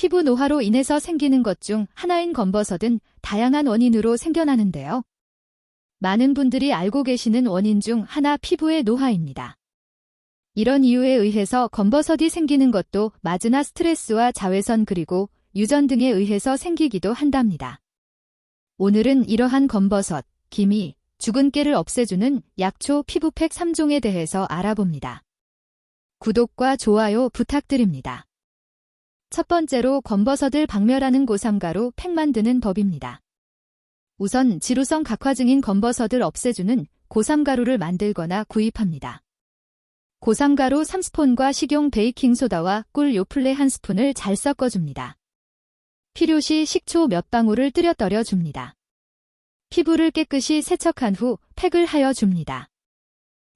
피부 노화로 인해서 생기는 것 중 하나인 검버섯은 다양한 원인으로 생겨나는데요. 많은 분들이 알고 계시는 원인 중 하나 피부의 노화입니다. 이런 이유에 의해서 검버섯이 생기는 것도 마즈나 스트레스와 자외선 그리고 유전 등에 의해서 생기기도 한답니다. 오늘은 이러한 검버섯, 기미, 죽은 깨를 없애주는 약초 피부팩 3종에 대해서 알아봅니다. 구독과 좋아요 부탁드립니다. 첫 번째로 검버섯을 박멸하는 고삼가루 팩 만드는 법입니다. 우선 지루성 각화증인 검버섯을 없애주는 고삼가루를 만들거나 구입합니다. 고삼가루 3스푼과 식용 베이킹소다와 꿀 요플레 1스푼을 잘 섞어줍니다. 필요시 식초 몇 방울을 뜨려 줍니다. 피부를 깨끗이 세척한 후 팩을 하여 줍니다.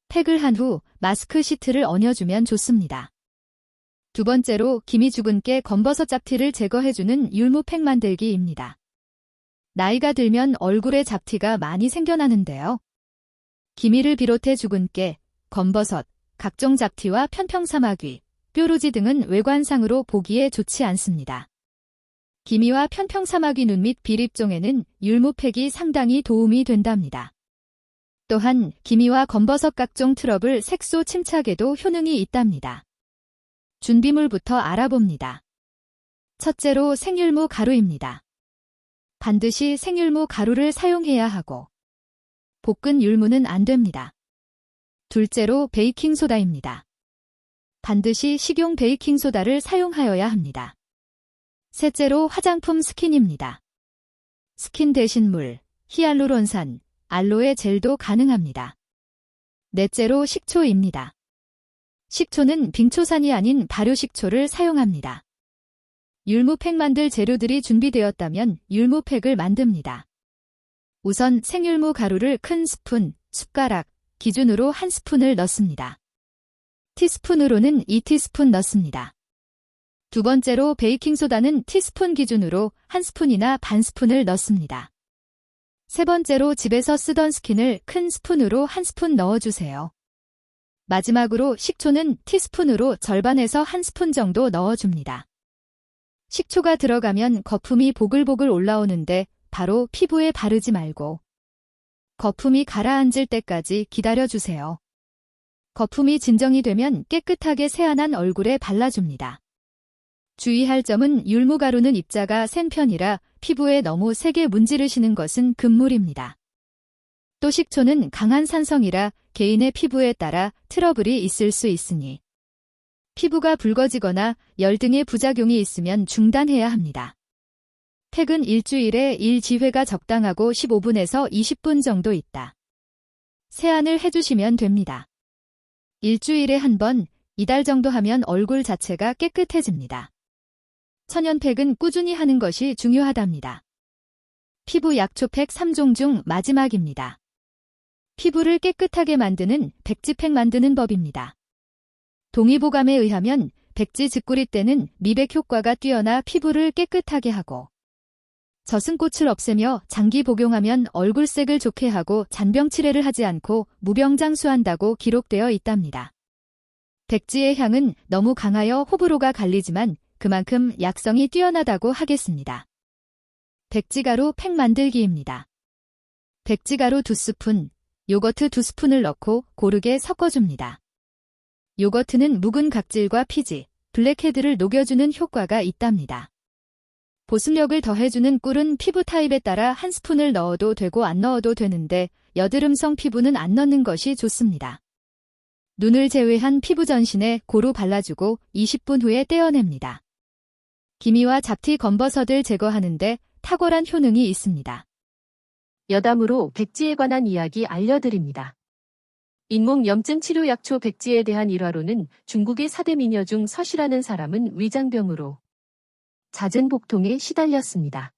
팩을 한 후 마스크 시트를 얹어주면 좋습니다. 두 번째로 기미 죽은 깨 검버섯 잡티를 제거해주는 율무팩 만들기입니다. 나이가 들면 얼굴에 잡티가 많이 생겨나는데요. 기미를 비롯해 죽은 깨, 검버섯, 각종 잡티와 편평사마귀, 뾰루지 등은 외관상으로 보기에 좋지 않습니다. 기미와 편평사마귀 눈 및 비립종에는 율무팩이 상당히 도움이 된답니다. 또한 기미와 검버섯 각종 트러블 색소 침착에도 효능이 있답니다. 준비물부터 알아봅니다. 첫째로 생율무 가루입니다. 반드시 생율무 가루를 사용해야 하고 볶은 율무는 안 됩니다. 둘째로 베이킹소다입니다. 반드시 식용 베이킹소다를 사용하여야 합니다. 셋째로 화장품 스킨입니다. 스킨 대신 물, 히알루론산, 알로에 젤도 가능합니다. 넷째로 식초입니다. 식초는 빙초산이 아닌 발효식초를 사용합니다. 율무팩 만들 재료들이 준비되었다면 율무팩을 만듭니다. 우선 생율무 가루를 큰 스푼, 숟가락, 기준으로 1스푼을 넣습니다. 티스푼으로는 2티스푼 넣습니다. 두 번째로 베이킹소다는 티스푼 기준으로 1스푼이나 반스푼을 넣습니다. 세 번째로 집에서 쓰던 스킨을 큰 스푼으로 1스푼 넣어주세요. 마지막으로 식초는 티스푼으로 절반에서 1스푼 정도 넣어줍니다. 식초가 들어가면 거품이 보글보글 올라오는데 바로 피부에 바르지 말고 거품이 가라앉을 때까지 기다려주세요. 거품이 진정이 되면 깨끗하게 세안한 얼굴에 발라줍니다. 주의할 점은 율무가루는 입자가 센 편이라 피부에 너무 세게 문지르시는 것은 금물입니다. 또 식초는 강한 산성이라 개인의 피부에 따라 트러블이 있을 수 있으니 피부가 붉어지거나 열 등의 부작용이 있으면 중단해야 합니다. 팩은 일주일에 1지회가 적당하고 15분에서 20분 정도 있다 세안을 해주시면 됩니다. 일주일에 한 번, 2달 정도 하면 얼굴 자체가 깨끗해집니다. 천연팩은 꾸준히 하는 것이 중요하답니다. 피부 약초팩 3종 중 마지막입니다. 피부를 깨끗하게 만드는 백지팩 만드는 법입니다. 동의보감에 의하면 백지 즉구리 때는 미백 효과가 뛰어나 피부를 깨끗하게 하고 저승꽃을 없애며 장기 복용하면 얼굴색을 좋게 하고 잔병 치레를 하지 않고 무병장수한다고 기록되어 있답니다. 백지의 향은 너무 강하여 호불호가 갈리지만 그만큼 약성이 뛰어나다고 하겠습니다. 백지가루 팩 만들기입니다. 백지가루 2스푼, 요거트 2스푼을 넣고 고르게 섞어줍니다. 요거트는 묵은 각질과 피지, 블랙헤드를 녹여주는 효과가 있답니다. 보습력을 더해주는 꿀은 피부 타입에 따라 1스푼을 넣어도 되고 안 넣어도 되는데 여드름성 피부는 안 넣는 것이 좋습니다. 눈을 제외한 피부 전신에 고루 발라주고 20분 후에 떼어냅니다. 기미와 잡티 검버섯을 제거하는데 탁월한 효능이 있습니다. 여담으로 백지에 관한 이야기 알려드립니다. 잇몸 염증 치료 약초 백지에 대한 일화로는 중국의 4대 미녀 중 서씨라는 사람은 위장병으로 잦은 복통에 시달렸습니다.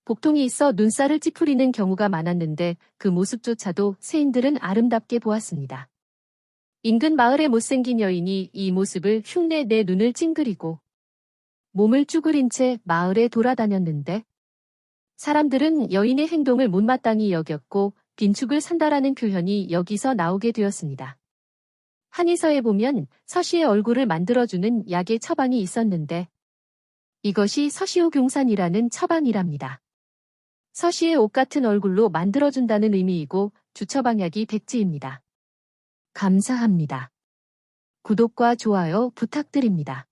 복통이 있어 눈살을 찌푸리는 경우가 많았는데 그 모습조차도 세인들은 아름답게 보았습니다. 인근 마을의 못생긴 여인이 이 모습을 흉내 내 눈을 찡그리고 몸을 쭈그린 채 마을에 돌아다녔는데 사람들은 여인의 행동을 못마땅히 여겼고 빈축을 산다라는 표현이 여기서 나오게 되었습니다. 한의서에 보면 서씨의 얼굴을 만들어주는 약의 처방이 있었는데 이것이 서시호경산이라는 처방이랍니다. 서시의 옷 같은 얼굴로 만들어준다는 의미이고 주처방약이 백지입니다. 감사합니다. 구독과 좋아요 부탁드립니다.